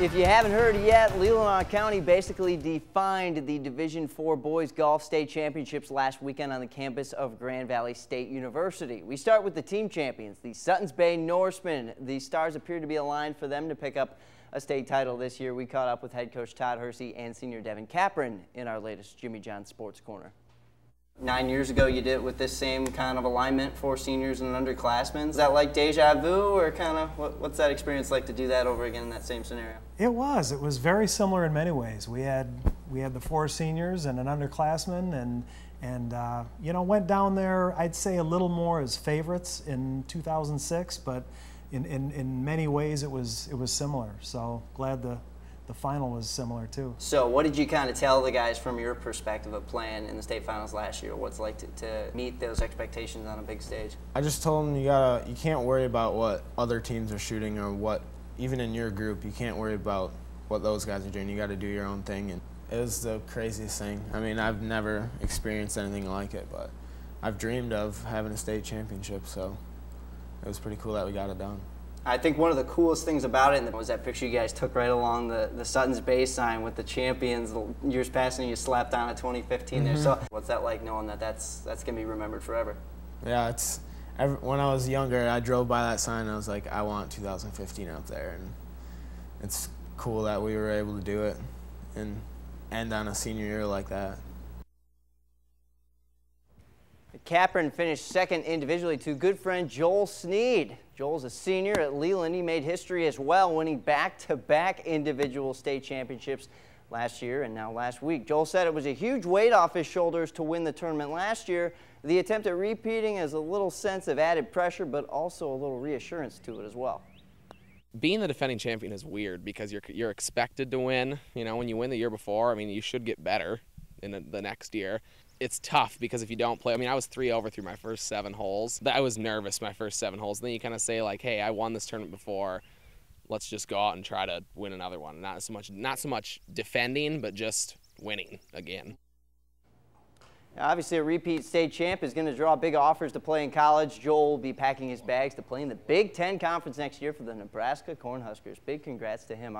If you haven't heard yet, Leland County basically defined the Division IV Boys Golf State Championships last weekend on the campus of Grand Valley State University. We start with the team champions, the Suttons Bay Norsemen. The stars appear to be aligned for them to pick up a state title this year. We caught up with head coach Todd Hersey and senior Devin Capron in our latest Jimmy John Sports Corner. 9 years ago, you did it with this same kind of alignment for seniors and underclassmen. Is that like deja vu, or kind of what's that experience like to do that over again in that same scenario? It was very similar in many ways. We had the 4 seniors and an underclassman, and you know, went down there, I'd say, a little more as favorites in 2006, but in many ways it was similar. So glad the final was similar too. So what did you kind of tell the guys from your perspective of playing in the state finals last year? What's it like to meet those expectations on a big stage? I just told them you can't worry about what other teams are shooting, or what, even in your group, you can't worry about what those guys are doing. You got to do your own thing. And it was the craziest thing. I mean, I've never experienced anything like it, but I've dreamed of having a state championship, so it was pretty cool that we got it done. I think one of the coolest things about it was that picture you guys took right along the Suttons Bay sign with the champions years past, and you slapped on a 2015 there. So what's that like, knowing that that's going to be remembered forever? Yeah, when I was younger, I drove by that sign and I was like, I want 2015 up there. And it's cool that we were able to do it and end on a senior year like that. Capron finished second individually to good friend Joel Sneed. Joel's a senior at Leland. He made history as well, winning back-to-back individual state championships last year and now last week. Joel said it was a huge weight off his shoulders to win the tournament last year. The attempt at repeating has a little sense of added pressure, but also a little reassurance to it as well. Being the defending champion is weird because you're expected to win. You know, when you win the year before, I mean, you should get better in the next year. It's tough because if you don't play, I mean, I was 3 over through my first 7 holes. I was nervous my first 7 holes. And then you kind of say like, hey, I won this tournament before. Let's just go out and try to win another one. Not so much defending, but just winning again. Now, obviously, a repeat state champ is going to draw big offers to play in college. Joel will be packing his bags to play in the Big Ten Conference next year for the Nebraska Cornhuskers. Big congrats to him.